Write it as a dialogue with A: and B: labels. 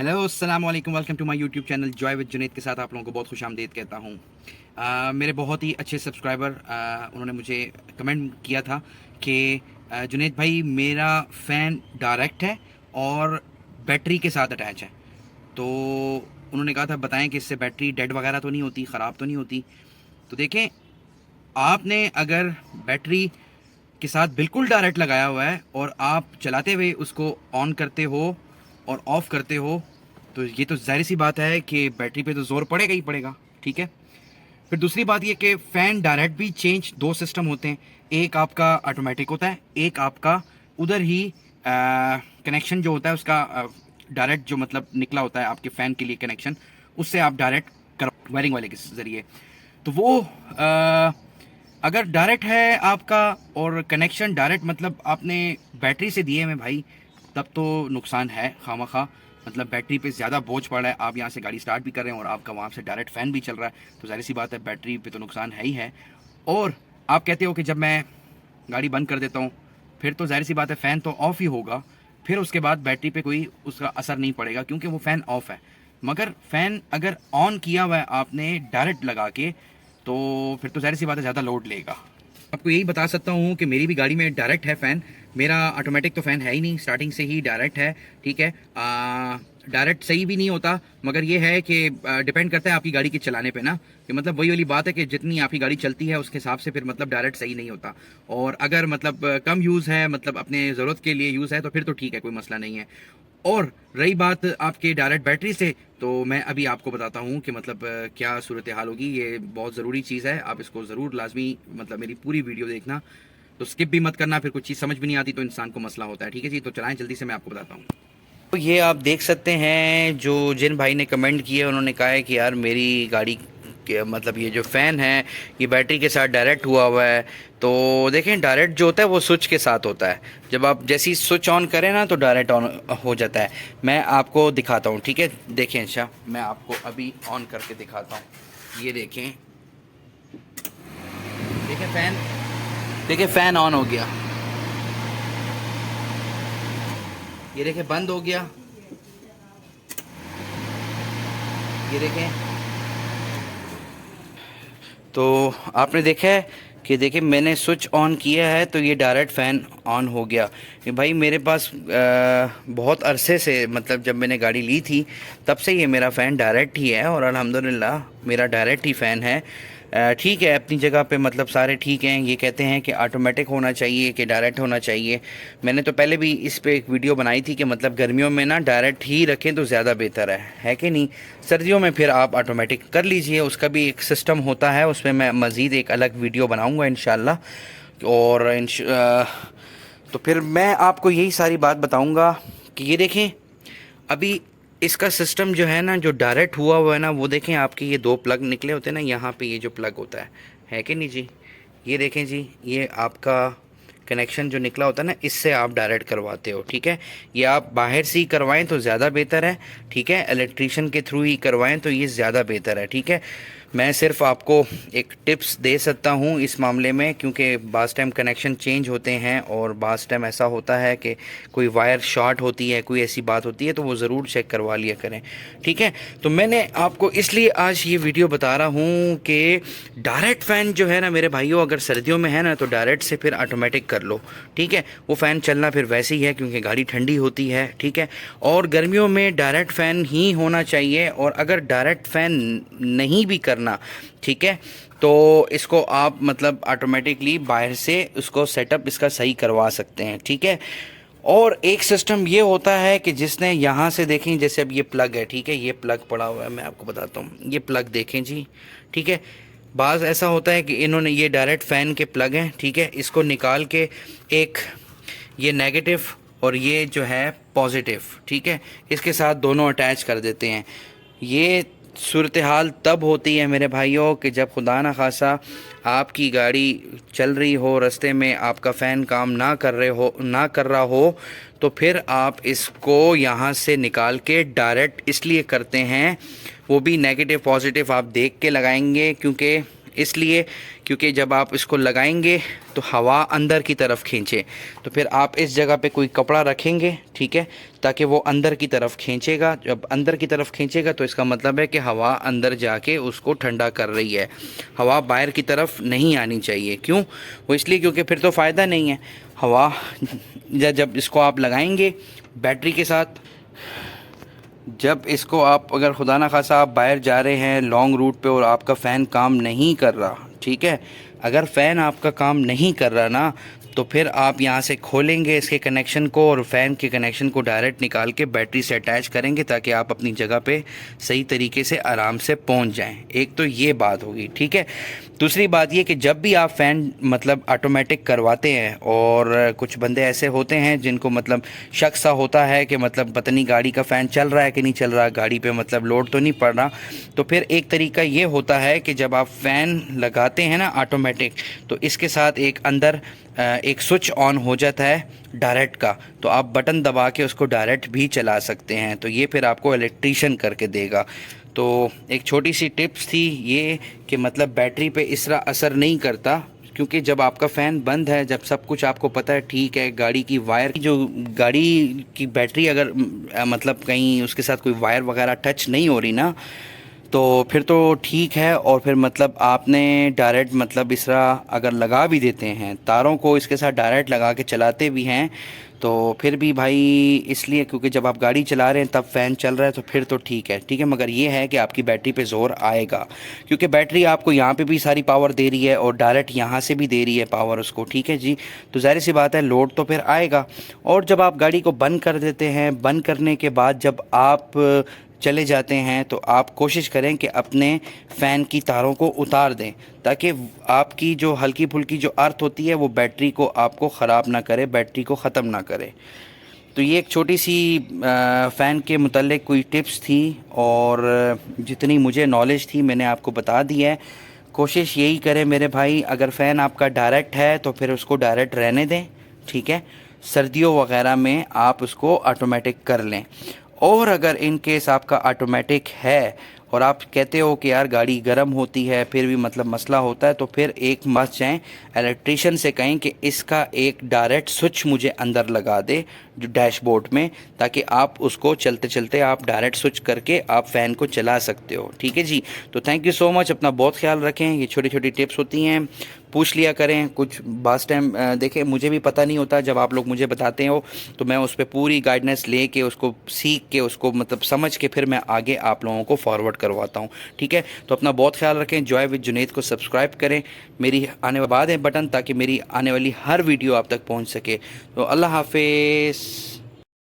A: Hello अस्सलाम वालेकुम, welcome to my YouTube channel joy with Junaid के साथ आप लोगों को बहुत खुशामदीद कहता हूँ। मेरे बहुत ही अच्छे सब्सक्राइबर उन्होंने मुझे कमेंट किया था कि जुनैद भाई मेरा फ़ैन डायरेक्ट है और बैटरी के साथ अटैच है। तो उन्होंने कहा था बताएं कि इससे बैटरी डेड वगैरह तो नहीं होती, ख़राब तो नहीं होती। तो देखें, आपने अगर बैटरी के साथ बिल्कुल डायरेक्ट लगाया हुआ है और आप चलाते हुए उसको ऑन करते हो और ऑफ़ करते हो, तो ये तो ज़ाहिर सी बात है कि बैटरी पे तो ज़ोर पड़ेगा ही पड़ेगा। ठीक है। फिर दूसरी बात ये कि फ़ैन डायरेक्ट भी चेंज दो सिस्टम होते हैं। एक आपका ऑटोमेटिक होता है, एक आपका उधर ही कनेक्शन जो होता है उसका डायरेक्ट जो मतलब निकला होता है आपके फ़ैन के लिए कनेक्शन, उससे आप डायरेक्ट करो वायरिंग वाले के ज़रिए। तो वो अगर डायरेक्ट है आपका और कनेक्शन डायरेक्ट मतलब आपने बैटरी से दिए में भाई, तब तो नुकसान है खामखा। मतलब बैटरी पे ज़्यादा बोझ पड़ रहा है, आप यहाँ से गाड़ी स्टार्ट भी कर रहे हैं और आपका वहाँ से डायरेक्ट फ़ैन भी चल रहा है, तो ज़ाहिर सी बात है बैटरी पे तो नुकसान है ही है। और आप कहते हो कि जब मैं गाड़ी बंद कर देता हूँ फिर तो ज़ाहिर सी बात है फ़ैन तो ऑफ़ ही होगा, फिर उसके बाद बैटरी पे कोई उसका असर नहीं पड़ेगा क्योंकि वो फ़ैन ऑफ़ है। मगर फ़ैन अगर ऑन किया हुआ है आपने डायरेक्ट लगा के, तो फिर तो ज़ाहिर सी बात है ज़्यादा लोड लेगा। आपको यही बता सकता हूँ कि मेरी भी गाड़ी में डायरेक्ट है फ़ैन। मेरा ऑटोमेटिक तो फ़ैन है ही नहीं, स्टार्टिंग से ही डायरेक्ट है। ठीक है। डायरेक्ट सही भी नहीं होता, मगर ये है कि डिपेंड करता है आपकी गाड़ी के चलाने पे ना, कि मतलब वही वाली बात है कि जितनी आपकी गाड़ी चलती है उसके हिसाब से फिर मतलब डायरेक्ट सही नहीं होता। और अगर मतलब कम यूज़ है, मतलब अपने ज़रूरत के लिए यूज़ है, तो फिर तो ठीक है, कोई मसला नहीं है। और रही बात आपके डायरेक्ट बैटरी से, तो मैं अभी आपको बताता हूँ कि मतलब क्या सूरत हाल होगी। ये बहुत ज़रूरी चीज़ है, आप इसको ज़रूर लाजमी मतलब मेरी पूरी वीडियो देखना, तो स्किप भी मत करना, फिर कुछ चीज़ समझ भी नहीं आती तो इंसान को मसला होता है। ठीक है जी, तो चलाएं जल्दी से, मैं आपको बताता हूँ। तो ये आप देख सकते हैं जो जिन भाई ने कमेंट किए, उन्होंने कहा है कि यार मेरी गाड़ी के मतलब ये जो फ़ैन है ये बैटरी के साथ डायरेक्ट हुआ हुआ है। तो देखें, डायरेक्ट जो होता है वो स्विच के साथ होता है। जब आप जैसी स्विच ऑन करें ना तो डायरेक्ट ऑन हो जाता है। मैं आपको दिखाता हूँ, ठीक है। देखें अच्छा, मैं आपको अभी ऑन करके दिखाता हूँ। ये देखें, देखें फ़ैन, देखें फ़ैन ऑन हो गया, ये देखें बंद हो गया, ये देखें। तो आपने देखा है कि देखिए मैंने स्विच ऑन किया है तो ये डायरेक्ट फ़ैन ऑन हो गया। ये भाई मेरे पास बहुत अरसे से, मतलब जब मैंने गाड़ी ली थी तब से ये मेरा फ़ैन डायरेक्ट ही है और अल्हम्दुलिल्लाह मेरा डायरेक्ट ही फ़ैन है। ठीक है, अपनी जगह पे मतलब सारे ठीक हैं। ये कहते हैं कि ऑटोमेटिक होना चाहिए कि डायरेक्ट होना चाहिए। मैंने तो पहले भी इस पे एक वीडियो बनाई थी कि मतलब गर्मियों में ना डायरेक्ट ही रखें तो ज़्यादा बेहतर है कि नहीं। सर्दियों में फिर आप ऑटोमेटिक कर लीजिए, उसका भी एक सिस्टम होता है, उसमें मैं मज़ीद एक अलग वीडियो बनाऊँगा इंशाल्लाह। और तो फिर मैं आपको यही सारी बात बताऊँगा कि ये देखें अभी इसका सिस्टम जो है ना, जो डायरेक्ट हुआ हुआ है ना, वो देखें आपके ये दो प्लग निकले होते हैं ना यहाँ पे, ये जो प्लग होता है कि नहीं जी। ये देखें जी, ये आपका कनेक्शन जो निकला होता है ना, इससे आप डायरेक्ट करवाते हो। ठीक है, ये आप बाहर से ही करवाएं तो ज़्यादा बेहतर है। ठीक है, इलेक्ट्रीशियन के थ्रू ही करवाएं तो ये ज़्यादा बेहतर है। ठीक है, मैं सिर्फ आपको एक टिप्स दे सकता हूँ इस मामले में, क्योंकि बाज़ टाइम कनेक्शन चेंज होते हैं और बाज़ टाइम ऐसा होता है कि कोई वायर शॉर्ट होती है, कोई ऐसी बात होती है, तो वो ज़रूर चेक करवा लिया करें। ठीक है, तो मैंने आपको इसलिए आज ये वीडियो बता रहा हूँ कि डायरेक्ट फ़ैन जो है ना मेरे भाइयों, अगर सर्दियों में है ना तो डायरेक्ट से फिर ऑटोमेटिक कर लो। ठीक है, वो फ़ैन चलना फिर वैसे ही है क्योंकि गाड़ी ठंडी होती है। ठीक है, और गर्मियों में डायरेक्ट फ़ैन ही होना चाहिए। और अगर डायरेक्ट फ़ैन नहीं भी करना, ठीक है, तो इसको आप मतलब ऑटोमेटिकली बाहर से उसको सेटअप इसका सही करवा सकते हैं। ठीक है, और एक सिस्टम ये होता है कि जिसने यहाँ से देखें, जैसे अब ये प्लग है, ठीक है, ये प्लग पड़ा हुआ है, मैं आपको बताता हूँ, ये प्लग देखें जी। ठीक है, बाज़ ऐसा होता है कि इन्होंने ये डायरेक्ट फ़ैन के प्लग हैं, ठीक है, इसको निकाल के एक ये नेगेटिव और ये जो है पॉजिटिव, ठीक है, इसके साथ दोनों अटैच कर देते हैं। ये सूरत हाल तब होती है मेरे भाइयों कि जब खुदा न खासा आपकी गाड़ी चल रही हो, रास्ते में आपका फ़ैन काम ना कर रहा हो, तो फिर आप इसको यहाँ से निकाल के डायरेक्ट इसलिए करते हैं, वो भी नेगेटिव पॉजिटिव आप देख के लगाएंगे, क्योंकि इसलिए क्योंकि जब आप इसको लगाएंगे तो हवा अंदर की तरफ खींचे, तो फिर आप इस जगह पे कोई कपड़ा रखेंगे, ठीक है, ताकि वो अंदर की तरफ खींचेगा। जब अंदर की तरफ खींचेगा तो इसका मतलब है कि हवा अंदर जाके उसको ठंडा कर रही है, हवा बाहर की तरफ नहीं आनी चाहिए। क्यों? वो इसलिए क्योंकि फिर तो फ़ायदा नहीं है हवा। जब इसको आप लगाएंगे बैटरी के साथ, जब इसको आप अगर खुदा ना खासा आप बाहर जा रहे हैं लॉन्ग रूट पे और आपका फ़ैन काम नहीं कर रहा, ठीक है, अगर फ़ैन आपका काम नहीं कर रहा ना, तो फिर आप यहाँ से खोलेंगे इसके कनेक्शन को और फ़ैन के कनेक्शन को डायरेक्ट निकाल के बैटरी से अटैच करेंगे ताकि आप अपनी जगह पे सही तरीके से आराम से पहुँच जाएं। एक तो ये बात होगी, ठीक है। दूसरी बात ये कि जब भी आप फ़ैन मतलब ऑटोमेटिक करवाते हैं, और कुछ बंदे ऐसे होते हैं जिनको मतलब शक सा होता है कि मतलब पता नहीं गाड़ी का फ़ैन चल रहा है कि नहीं चल रहा, गाड़ी पे मतलब लोड तो नहीं पड़ रहा, तो फिर एक तरीका ये होता है कि जब आप फ़ैन लगाते हैं ना ऑटोमेटिक, तो इसके साथ एक अंदर एक स्विच ऑन हो जाता है डायरेक्ट का, तो आप बटन दबा के उसको डायरेक्ट भी चला सकते हैं, तो ये फिर आपको इलेक्ट्रीशियन करके देगा। तो एक छोटी सी टिप्स थी ये कि मतलब बैटरी पे इस तरह असर नहीं करता, क्योंकि जब आपका फ़ैन बंद है, जब सब कुछ आपको पता है ठीक है, गाड़ी की वायर जो गाड़ी की बैटरी अगर मतलब कहीं उसके साथ कोई वायर वगैरह टच नहीं हो रही ना, तो फिर तो ठीक है। और फिर मतलब आपने डायरेक्ट मतलब इस तरह अगर लगा भी देते हैं तारों को इसके साथ डायरेक्ट लगा के चलाते भी हैं, तो फिर भी भाई इसलिए क्योंकि जब आप गाड़ी चला रहे हैं तब फ़ैन चल रहा है तो फिर तो ठीक है, ठीक है। मगर ये है कि आपकी बैटरी पे ज़ोर आएगा, क्योंकि बैटरी आपको यहाँ पे भी सारी पावर दे रही है और डायरेक्ट यहाँ से भी दे रही है पावर उसको, ठीक है जी। तो ज़ाहिर सी बात है लोड तो फिर आएगा। और जब आप गाड़ी को बंद कर देते हैं, बंद करने के बाद जब आप चले जाते हैं तो आप कोशिश करें कि अपने फ़ैन की तारों को उतार दें, ताकि आपकी जो हल्की फुल्की जो अर्थ होती है वो बैटरी को आपको ख़राब ना करे, बैटरी को ख़त्म ना करे। तो ये एक छोटी सी फ़ैन के मुतल्लिक़ कोई टिप्स थी, और जितनी मुझे नॉलेज थी मैंने आपको बता दी है। कोशिश यही करें मेरे भाई, अगर फ़ैन आपका डायरेक्ट है तो फिर उसको डायरेक्ट रहने दें, ठीक है। सर्दियों वगैरह में आप उसको ऑटोमेटिक कर लें। और अगर इन केस आपका ऑटोमेटिक है और आप कहते हो कि यार गाड़ी गर्म होती है फिर भी मतलब मसला होता है, तो फिर एक मस्त जाएँ इलेक्ट्रीशियन से कहें कि इसका एक डायरेक्ट स्विच मुझे अंदर लगा दे जो डैशबोर्ड में, ताकि आप उसको चलते चलते आप डायरेक्ट स्विच करके आप फ़ैन को चला सकते हो, ठीक है जी। तो थैंक यू सो मच, अपना बहुत ख्याल रखें। ये छोटी छोटी टिप्स होती हैं, पूछ लिया करें। कुछ बास टाइम देखें मुझे भी पता नहीं होता, जब आप लोग मुझे बताते हो तो मैं उस पर पूरी गाइडेंस ले के उसको सीख के उसको मतलब समझ के फिर मैं आगे आप लोगों को फॉरवर्ड करवाता हूँ, ठीक है। तो अपना बहुत ख्याल रखें। जॉय विद जुनैद को सब्सक्राइब करें, मेरी आने बाद है बटन, ताकि मेरी आने वाली हर वीडियो आप तक पहुँच सके। तो अल्लाह हाफिज़।